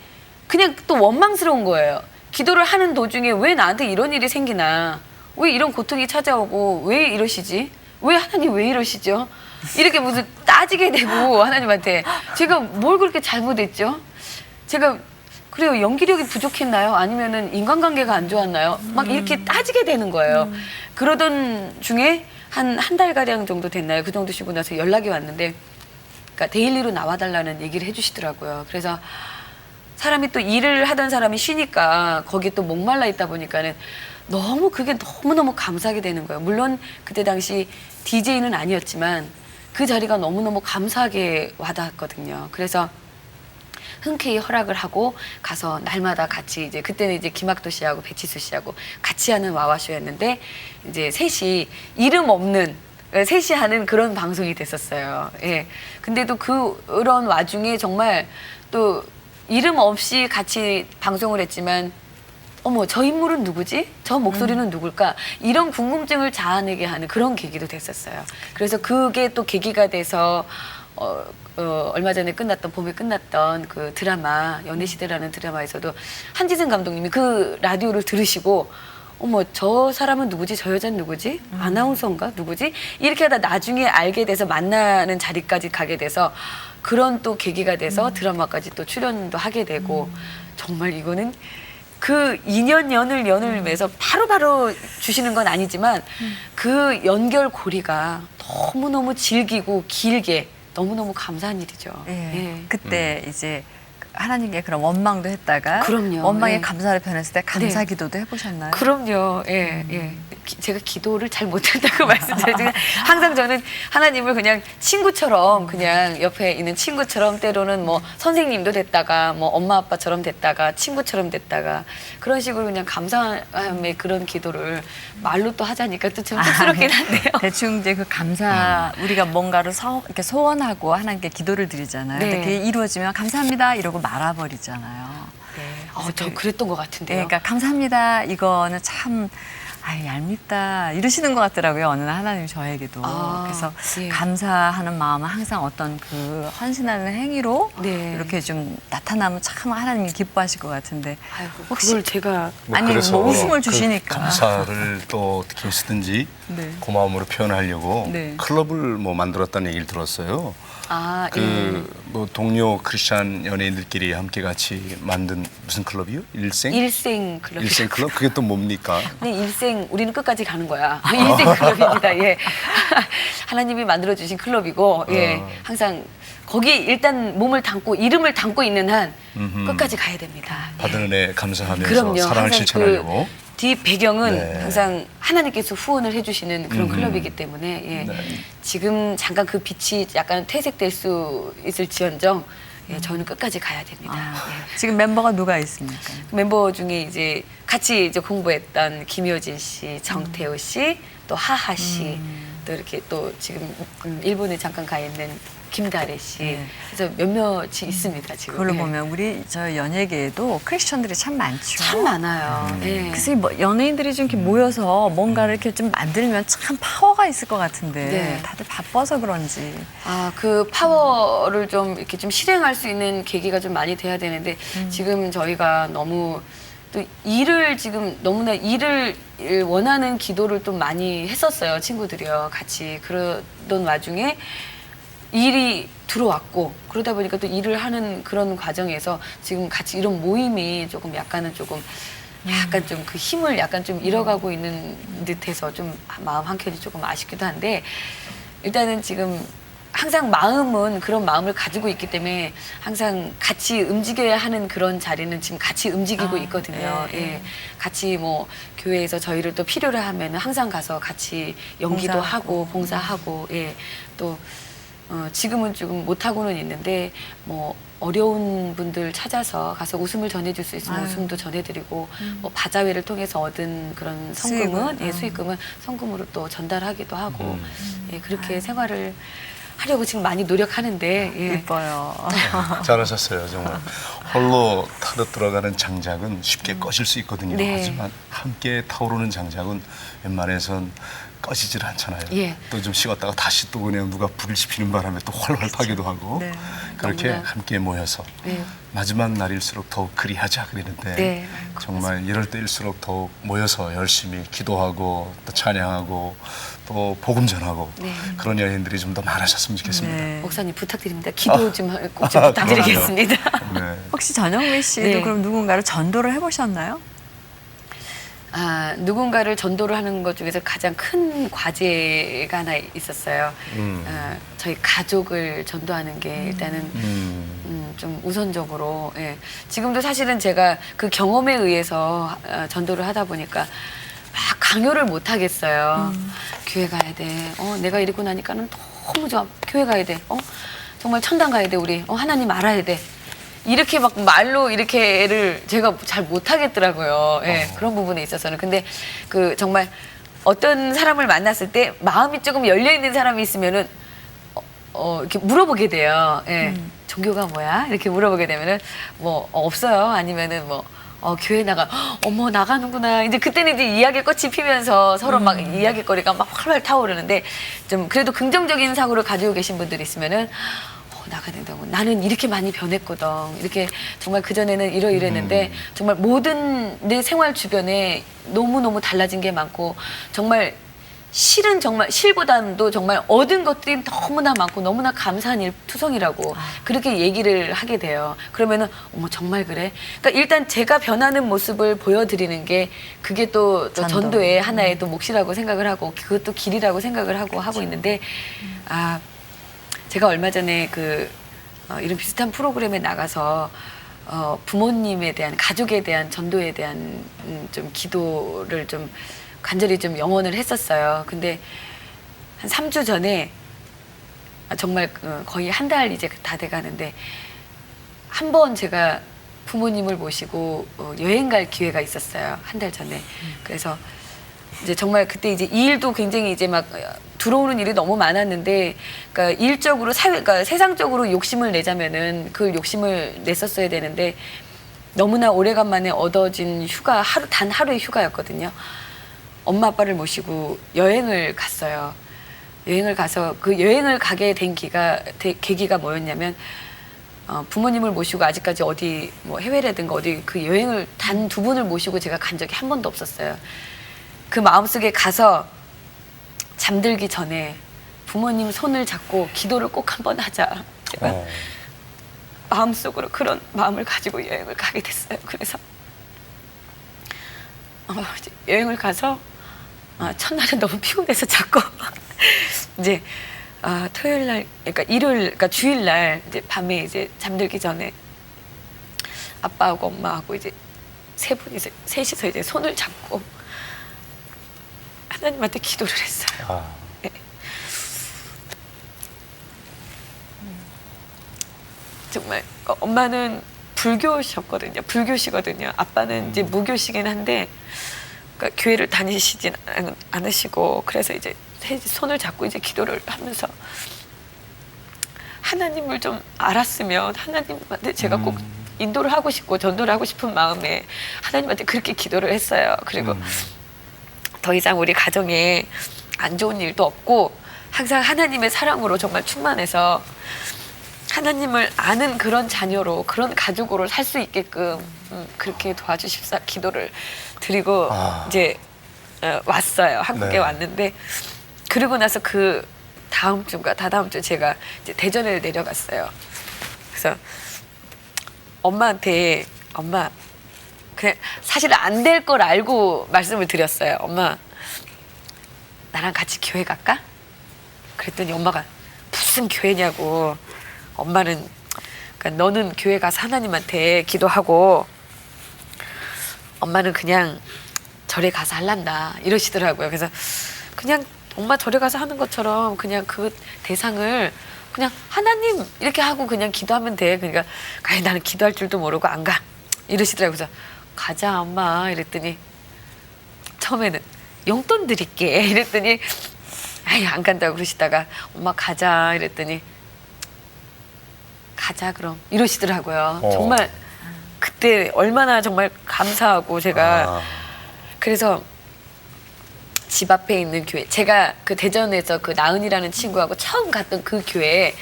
그냥 또 원망스러운 거예요. 기도를 하는 도중에 왜 나한테 이런 일이 생기나? 왜 이런 고통이 찾아오고 왜 이러시지? 왜 하나님 왜 이러시죠? 이렇게 무슨 따지게 되고 하나님한테 제가 뭘 그렇게 잘못했죠? 제가 그래요 연기력이 부족했나요? 아니면은 인간관계가 안 좋았나요? 막 이렇게 따지게 되는 거예요. 그러던 중에 한 달가량 정도 됐나요? 그 정도 쉬고 나서 연락이 왔는데 그러니까 데일리로 나와달라는 얘기를 해주시더라고요. 그래서 사람이 또 일을 하던 사람이 쉬니까 거기에 또 목말라 있다 보니까는 너무 그게 너무너무 감사하게 되는 거예요. 물론 그때 당시 DJ는 아니었지만 그 자리가 너무너무 감사하게 와닿았거든요. 그래서 흔쾌히 허락을 하고 가서 날마다 같이 이제 그때는 이제 김학도 씨하고 배치수 씨하고 같이 하는 와와쇼였는데 이제 셋이 이름 없는 셋이 하는 그런 방송이 됐었어요. 예. 근데도 그런 와중에 정말 또 이름 없이 같이 방송을 했지만 어머 저 인물은 누구지? 저 목소리는 누굴까? 이런 궁금증을 자아내게 하는 그런 계기도 됐었어요. 그래서 그게 또 계기가 돼서 얼마 전에 봄에 끝났던 그 드라마 연애시대라는 드라마에서도 한지승 감독님이 그 라디오를 들으시고 어머 저 사람은 누구지? 저 여자는 누구지? 아나운서인가? 누구지? 이렇게 하다 나중에 알게 돼서 만나는 자리까지 가게 돼서 그런 또 계기가 돼서 드라마까지 또 출연도 하게 되고 정말 이거는 그 연을 매서 바로바로 주시는 건 아니지만 그 연결고리가 너무너무 질기고 길게 너무너무 감사한 일이죠. 예. 예. 그때 이제 하나님께 그런 원망도 했다가 그럼요. 원망의 예. 감사를 변했을 때 감사 네. 기도도 해보셨나요? 그럼요. 예, 예. 제가 기도를 잘 못한다고 말씀드리지만 항상 저는 하나님을 그냥 친구처럼 그냥 옆에 있는 친구처럼 때로는 뭐 선생님도 됐다가 뭐 엄마 아빠처럼 됐다가 친구처럼 됐다가 그런 식으로 그냥 감사함의 그런 기도를 말로 또 하자니까 또 좀 쑥스럽긴 한데요. 대충 이제 그 감사 우리가 뭔가를 이렇게 소원하고 하나님께 기도를 드리잖아요. 네. 근데 그게 이루어지면 감사합니다 이러고 말아버리잖아요. 네. 저 그랬던 것 같은데요. 그러니까 감사합니다 이거는 참 얄밉다 이러시는 것 같더라고요. 어느 날 하나님 저에게도. 그래서 예. 감사하는 마음은 항상 어떤 그 헌신하는 행위로 네. 이렇게 좀 나타나면 참 하나님이 기뻐하실 것 같은데 아이고, 혹시 그걸 제가 아니, 그래서 뭐 웃음을 그 주시니까. 감사를 또 어떻게 쓰든지 네. 고마움으로 표현하려고 네. 클럽을 뭐 만들었다는 얘기를 들었어요. 그 뭐 동료 크리스찬 연예인들끼리 함께 같이 만든 무슨 클럽이요? 일생 클럽. 일생 클럽? 그게 또 뭡니까? 그냥 일생 우리는 끝까지 가는 거야. 일생 클럽입니다. 예. 하나님이 만들어 주신 클럽이고 예. 항상 거기 일단 몸을 담고 이름을 담고 있는 한 끝까지 가야 됩니다. 받은 은혜 감사하면서 그럼요. 사랑을 항상 실천하려고. 뒤 배경은 네. 항상 하나님께서 후원을 해주시는 그런 클럽이기 때문에 예. 지금 잠깐 그 빛이 약간 퇴색될 수 있을지언정 예, 저는 끝까지 가야 됩니다. 예. 지금 멤버가 누가 있습니까? 멤버 중에 이제 같이 이제 공부했던 김효진 씨, 정태우 씨, 또 하하 씨, 또 이렇게 또 지금 일본에 잠깐 가 있는 김다래 씨, 네. 그래서 몇몇이 있습니다 지금. 그걸로 예. 보면 우리 저 연예계에도 크리스천들이 참 많죠. 참 많아요. 예. 그래서 뭐 연예인들이 좀 이렇게 모여서 뭔가를 이렇게 좀 만들면 참 파워가 있을 것 같은데 네. 다들 바빠서 그런지. 그 파워를 좀 이렇게 좀 실행할 수 있는 계기가 좀 많이 돼야 되는데 지금 저희가 너무 또 일을 지금 너무나 일을 원하는 기도를 좀 많이 했었어요. 친구들이요. 같이 그러던 와중에 일이 들어왔고 그러다 보니까 또 일을 하는 그런 과정에서 지금 같이 이런 모임이 조금 약간 좀 그 힘을 약간 좀 잃어가고 있는 듯해서 좀 마음 한켠이 조금 아쉽기도 한데 일단은 지금 항상 마음은 그런 마음을 가지고 있기 때문에 항상 같이 움직여야 하는 그런 자리는 지금 같이 움직이고 있거든요. 예. 같이 뭐 교회에서 저희를 또 필요로 하면 항상 가서 같이 연기도 하고 봉사하고 예. 또 지금은 조금 못하고는 있는데 뭐 어려운 분들 찾아서 가서 웃음을 전해줄 수 있으면 웃음도 전해드리고 뭐 바자회를 통해서 얻은 그런 성금은 수익금은 성금으로 또 전달하기도 하고 예, 그렇게 생활을 하려고 지금 많이 노력하는데 예. 예뻐요. 잘하셨어요, 정말. 홀로 타듯 들어가는 장작은 쉽게 꺼질 수 있거든요. 네. 하지만 함께 타오르는 장작은 웬만해선 꺼지질 않잖아요. 예. 또 좀 식었다가 다시 또 그냥 누가 불을 지피는 바람에 또 활활 타기도 하고 네. 그렇게 너무나. 함께 모여서 네. 마지막 날일수록 더욱 그리하자 그랬는데 네. 정말 이럴 때일수록 더욱 모여서 열심히 기도하고 또 찬양하고 또 복음 전하고 네. 그런 연인들이 좀 더 많아졌으면 좋겠습니다. 네. 목사님 부탁드립니다. 기도 좀 꼭 좀 부탁드리겠습니다. 네. 혹시 전영미 씨도 네. 그럼 누군가를 전도를 해보셨나요? 아, 누군가를 전도를 하는 것 중에서 가장 큰 과제가 하나 있었어요. 저희 가족을 전도하는 게 일단은 좀 우선적으로 예. 지금도 사실은 제가 그 경험에 의해서 전도를 하다 보니까 막 강요를 못 하겠어요. 교회 가야 돼. 내가 이러고 나니까는 너무 좋아. 교회 가야 돼. 정말 천당 가야 돼. 우리 하나님 알아야 돼. 이렇게 막 말로 이렇게를 제가 잘 못하겠더라고요. 예, 그런 부분에 있어서는. 근데 그 정말 어떤 사람을 만났을 때 마음이 조금 열려 있는 사람이 있으면은 이렇게 물어보게 돼요. 예, 종교가 뭐야? 이렇게 물어보게 되면은 뭐 없어요. 아니면은 뭐 교회 나가. 어머 나가는구나. 이제 그때는 이제 이야기 꽃이 피면서 서로 막 이야기거리가 막 활활 타오르는데 좀 그래도 긍정적인 사고를 가지고 계신 분들이 있으면은. 나가야 된다고. 나는 이렇게 많이 변했거든. 이렇게 정말 그전에는 이러이랬는데 정말 모든 내 생활 주변에 너무너무 달라진 게 많고 정말 실은 정말 실보다도 정말 얻은 것들이 너무나 많고 너무나 감사한 일투성이라고 그렇게 얘기를 하게 돼요. 그러면은 어머 정말 그래? 그러니까 일단 제가 변하는 모습을 보여드리는 게 그게 또 전도의 하나의 또 몫이라고 생각을 하고 그것도 길이라고 생각을 하고 있는데 제가 얼마 전에 이런 비슷한 프로그램에 나가서 부모님에 대한 가족에 대한 전도에 대한 좀 기도를 좀 간절히 좀 염원을 했었어요. 근데 한 3주 전에 정말 거의 한 달 이제 다 돼가는데 한 번 제가 부모님을 모시고 여행 갈 기회가 있었어요. 한 달 전에. 그래서 이제 정말 그때 이제 이 일도 굉장히 이제 막 들어오는 일이 너무 많았는데, 그러니까 일적으로 그러니까 세상적으로 욕심을 내자면은 그 욕심을 냈었어야 되는데 너무나 오래간만에 얻어진 휴가 단 하루의 휴가였거든요. 엄마 아빠를 모시고 여행을 갔어요. 여행을 가서 그 여행을 가게 된 계기가 뭐였냐면 부모님을 모시고 아직까지 어디 뭐 해외라든가 어디 그 여행을 단 2분을 모시고 제가 간 적이 한 번도 없었어요. 그 마음속에 가서 잠들기 전에 부모님 손을 잡고 기도를 꼭 한번 하자. 제가 마음속으로 그런 마음을 가지고 여행을 가게 됐어요. 그래서 여행을 가서 첫날은 너무 피곤해서 자꾸 이제 토요일 날, 그러니까 일요일, 그러니까 주일 날 이제 밤에 이제 잠들기 전에 아빠하고 엄마하고 이제 세 분이서 셋이서 이제 손을 잡고 하나님한테 기도를 했어요. 네. 정말 엄마는 불교셨거든요. 불교시거든요. 아빠는 이제 무교시긴 한데 그러니까 교회를 다니시진 않으시고 그래서 이제 손을 잡고 이제 기도를 하면서 하나님을 좀 알았으면 하나님한테 제가 꼭 인도를 하고 싶고 전도를 하고 싶은 마음에 하나님한테 그렇게 기도를 했어요. 그리고 더 이상 우리 가정에 안 좋은 일도 없고 항상 하나님의 사랑으로 정말 충만해서 하나님을 아는 그런 자녀로 그런 가족으로 살 수 있게끔 그렇게 도와주십사 기도를 드리고 이제 왔어요. 한국에 네. 왔는데 그리고 나서 그 다음 주인가 다다음 주 제가 이제 대전에 내려갔어요. 그래서 엄마한테 엄마 그냥 사실 안 될 걸 알고 말씀을 드렸어요. 엄마 나랑 같이 교회 갈까? 그랬더니 엄마가 무슨 교회냐고. 엄마는 그러니까 너는 교회 가서 하나님한테 기도하고 엄마는 그냥 절에 가서 할란다 이러시더라고요. 그래서 그냥 엄마 절에 가서 하는 것처럼 그냥 그 대상을 그냥 하나님 이렇게 하고 그냥 기도하면 돼. 그러니까 아니 나는 기도할 줄도 모르고 안 가 이러시더라고요. 그래서 가자 엄마 이랬더니 처음에는 용돈 드릴게 이랬더니 아이 안 간다고 그러시다가 엄마 가자 이랬더니 가자 그럼 이러시더라고요. 정말 그때 얼마나 정말 감사하고 제가 그래서 집 앞에 있는 교회 제가 그 대전에서 그 나은이라는 친구하고 처음 갔던 그 교회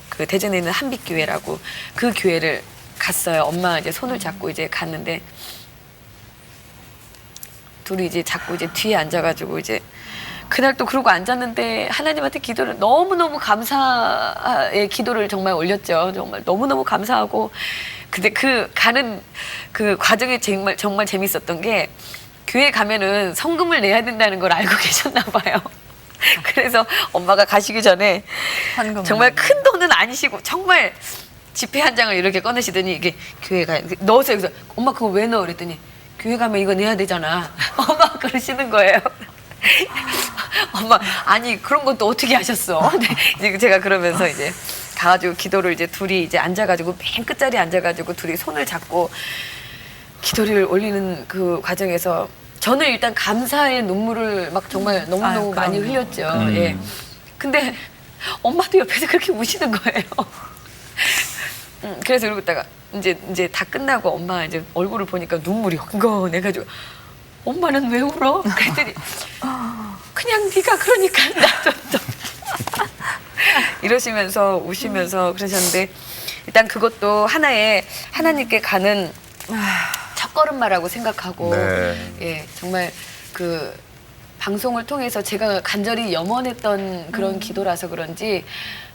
그 대전에 있는 한빛교회라고 그 교회를 갔어요. 엄마 이제 손을 잡고 이제 갔는데 둘이 이제 자꾸 이제 뒤에 앉아가지고 이제 그날 또 그러고 앉았는데 하나님한테 기도를 너무너무 감사의 기도를 정말 올렸죠. 정말 너무너무 감사하고 근데 그 가는 그 과정이 정말 재밌었던 게 교회 가면은 성금을 내야 된다는 걸 알고 계셨나 봐요. 그래서 엄마가 가시기 전에 정말 큰 돈은 아니시고 정말 지폐 한 장을 이렇게 꺼내시더니 이게 교회 가 넣으세요. 그래서 엄마 그거 왜 넣어? 그랬더니 교회 가면 이거 내야 되잖아. 엄마 그러시는 거예요. 엄마 아니 그런 것도 어떻게 하셨어? 이제 제가 그러면서 이제 가가지고 기도를 이제 둘이 이제 앉아가지고 맨 끝자리에 앉아가지고 둘이 손을 잡고 기도를 올리는 그 과정에서 저는 일단 감사의 눈물을 막 정말 너무너무 많이 흘렸죠. 예. 근데 엄마도 옆에서 그렇게 우시는 거예요. 그래서 이러고 있다가 이제 다 끝나고 엄마 이제 얼굴을 보니까 눈물이 흥건해가지고 엄마는 왜 울어? 그랬더니 그냥 네가 그러니까 나도 이러시면서 우시면서 그러셨는데 일단 그것도 하나의 하나님께 가는 첫걸음마라고 생각하고 네. 예 정말 그 방송을 통해서 제가 간절히 염원했던 그런 기도라서 그런지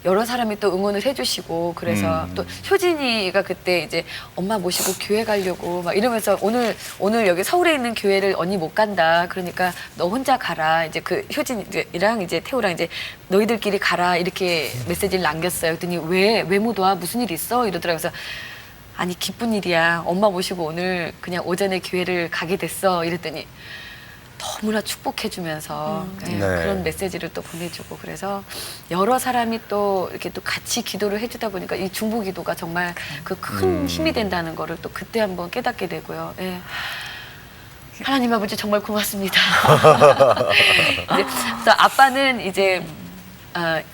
여러 사람이 또 응원을 해주시고 그래서 또 효진이가 그때 이제 엄마 모시고 교회 가려고 막 이러면서 오늘 여기 서울에 있는 교회를 언니 못 간다 그러니까 너 혼자 가라 이제 그 효진이랑 이제 태우랑 이제 너희들끼리 가라 이렇게 메시지를 남겼어요. 그랬더니 왜 못 와 무슨 일 있어 이러더라고요. 그래서 아니 기쁜 일이야 엄마 모시고 오늘 그냥 오전에 교회를 가게 됐어 이랬더니 너무나 축복해주면서 예, 네. 그런 메시지를 또 보내주고 그래서 여러 사람이 또 이렇게 또 같이 기도를 해주다 보니까 이 중보기도가 정말 그 큰 힘이 된다는 거를 또 그때 한번 깨닫게 되고요. 예. 하나님 아버지 정말 고맙습니다. 그래서 아빠는 이제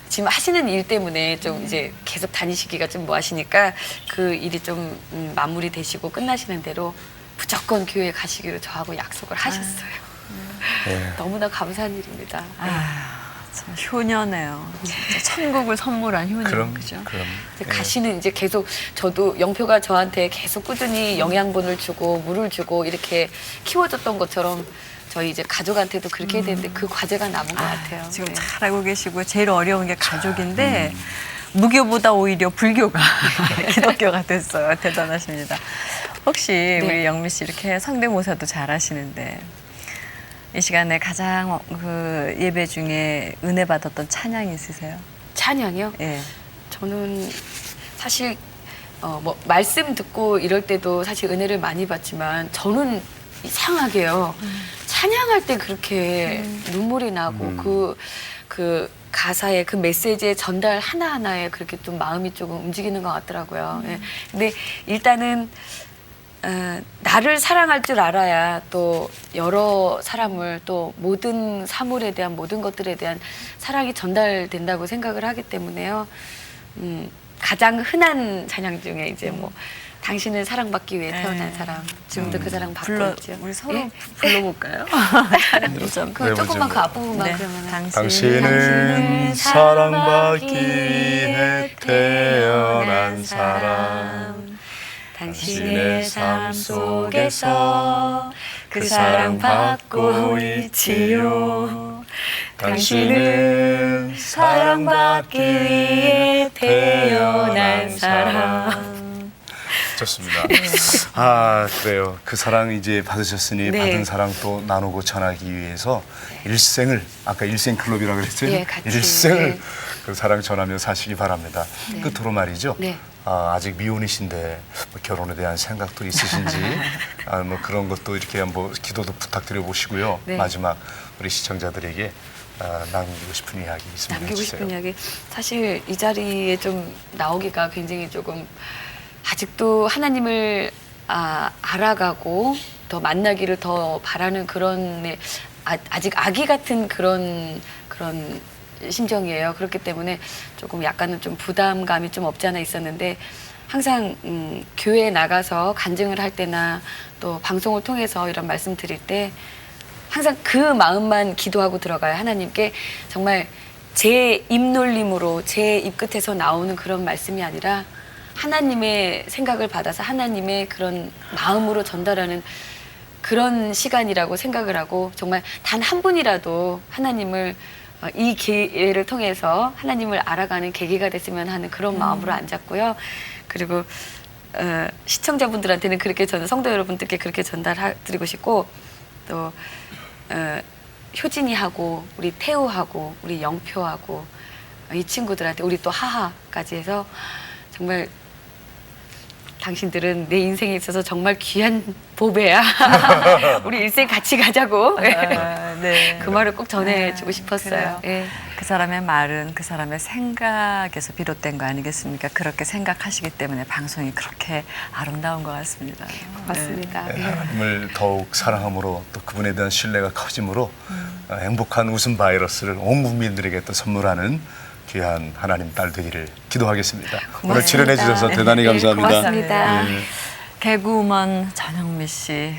지금 하시는 일 때문에 좀 이제 계속 다니시기가 좀 뭐 하시니까 그 일이 좀 마무리 되시고 끝나시는 대로 무조건 교회 가시기로 저하고 약속을 하셨어요. 네. 너무나 감사한 일입니다. 참 효녀네요. 진짜 천국을 선물한 효녀. 그럼 그죠? 이제 가시는 이제 계속 저도 영표가 저한테 계속 꾸준히 영양분을 주고 물을 주고 이렇게 키워줬던 것처럼 저희 이제 가족한테도 그렇게 해야 되는데 그 과제가 남은 것 같아요. 지금 네. 잘 알고 계시고 제일 어려운 게 가족인데 무교보다 오히려 불교가 기독교가 됐어요. 대단하십니다. 혹시 우리 영미 씨 이렇게 성대모사도 잘 하시는데 이 시간에 가장 그 예배 중에 은혜 받았던 찬양이 있으세요? 찬양이요? 예. 저는 사실 뭐 말씀 듣고 이럴 때도 사실 은혜를 많이 받지만 저는 이상하게요. 찬양할 때 그렇게 눈물이 나고 그 가사의 그 메시지의 전달 하나하나에 그렇게 좀 마음이 조금 움직이는 것 같더라고요. 예. 근데 일단은 나를 사랑할 줄 알아야 또 여러 사람을 또 모든 사물에 대한 모든 것들에 대한 사랑이 전달된다고 생각을 하기 때문에요. 가장 흔한 찬양 중에 이제 뭐 당신은 사랑받기 위해 태어난 사람 지금도 그 사랑 받고 있죠. 우리 서로 예? 불러볼까요? 그 조금만 그 앞부분만 네. 그러면 당신은 사랑받기 위해 태어난 사람 당신의 삶 속에서 그 사랑 받고 있지요. 당신은 사랑받기 위해 태어난 사람. 좋습니다. 아 그래요. 그 사랑 이제 받으셨으니 네. 받은 사랑 또 나누고 전하기 위해서 일생을 아까 일생 클럽이라고 그랬어요. 예, 같이. 일생을 네. 그 사랑 전하며 사시기 바랍니다. 네. 끝으로 말이죠. 네. 아직 미혼이신데 뭐 결혼에 대한 생각도 있으신지 뭐 그런 것도 이렇게 한번 기도도 부탁드려 보시고요. 네. 마지막 우리 시청자들에게 남기고 싶은 이야기 있으면 남기고 해주세요. 싶은 이야기 사실 이 자리에 좀 나오기가 굉장히 조금 아직도 하나님을 알아가고 더 만나기를 더 바라는 그런 아직 아기 같은 그런 심정이에요. 그렇기 때문에 조금 약간은 좀 부담감이 좀 없지 않아 있었는데 항상 교회에 나가서 간증을 할 때나 또 방송을 통해서 이런 말씀 드릴 때 항상 그 마음만 기도하고 들어가요. 하나님께 정말 제 입놀림으로 제 입끝에서 나오는 그런 말씀이 아니라 하나님의 생각을 받아서 하나님의 그런 마음으로 전달하는 그런 시간이라고 생각을 하고 정말 단 한 분이라도 하나님을 이 기회를 통해서 하나님을 알아가는 계기가 됐으면 하는 그런 마음으로 앉았고요. 그리고 시청자분들한테는 그렇게 저는 성도 여러분들께 그렇게 전달드리고 싶고 또 효진이하고 우리 태우하고 우리 영표하고 이 친구들한테 우리 또 하하까지 해서 정말 당신들은 내 인생에 있어서 정말 귀한 보배야. 우리 일생 같이 가자고. 네. 그 말을 꼭 전해주고 싶었어요. 그래요. 예. 그 사람의 말은 그 사람의 생각에서 비롯된 거 아니겠습니까? 그렇게 생각하시기 때문에 방송이 그렇게 아름다운 것 같습니다. 고맙습니다. 네, 예. 하나님을 더욱 사랑함으로 또 그분에 대한 신뢰가 커짐으로 행복한 웃음 바이러스를 온 국민들에게 또 선물하는 귀한 하나님 딸 되기를 기도하겠습니다. 오늘 출연해 주셔서 대단히 감사합니다. 고맙습니다. 네. 개그우먼 전영미 씨,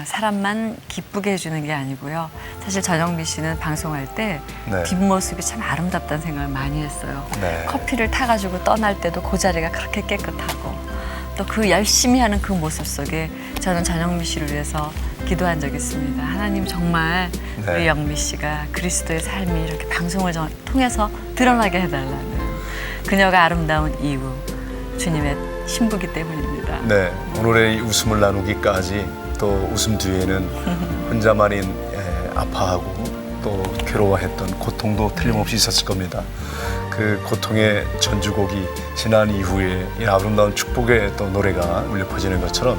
사람만 기쁘게 해주는 게 아니고요. 사실 전영미 씨는 방송할 때 네. 뒷모습이 참 아름답다는 생각을 많이 했어요. 네. 커피를 타가지고 떠날 때도 그 자리가 그렇게 깨끗하고 또 그 열심히 하는 그 모습 속에 저는 전영미 씨를 위해서 기도한 적이 있습니다. 하나님 정말 네. 우리 영미 씨가 그리스도의 삶이 이렇게 방송을 통해서 드러나게 해달라는 그녀가 아름다운 이유 주님의 신부기 때문입니다. 네, 오늘의 이 웃음을 나누기까지 또 웃음 뒤에는 혼자만인 아파하고 또 괴로워했던 고통도 틀림없이 있었을 겁니다. 그 고통의 전주곡이 지난 이후에 이 아름다운 축복의 또 노래가 울려 퍼지는 것처럼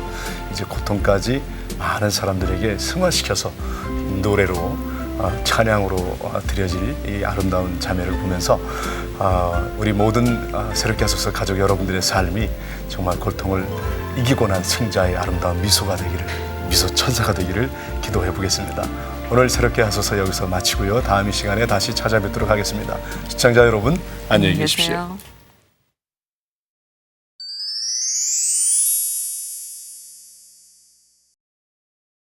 이제 고통까지 많은 사람들에게 승화시켜서 노래로 찬양으로 드려질 이 아름다운 자매를 보면서 우리 모든 새롭게 하소서 가족 여러분들의 삶이 정말 고통을 이기고 난 승자의 아름다운 미소가 되기를, 미소 천사가 되기를 기도해 보겠습니다. 오늘 새롭게 하소서 여기서 마치고요. 다음 이 시간에 다시 찾아뵙도록 하겠습니다. 시청자 여러분 안녕히 계십시오. 계세요.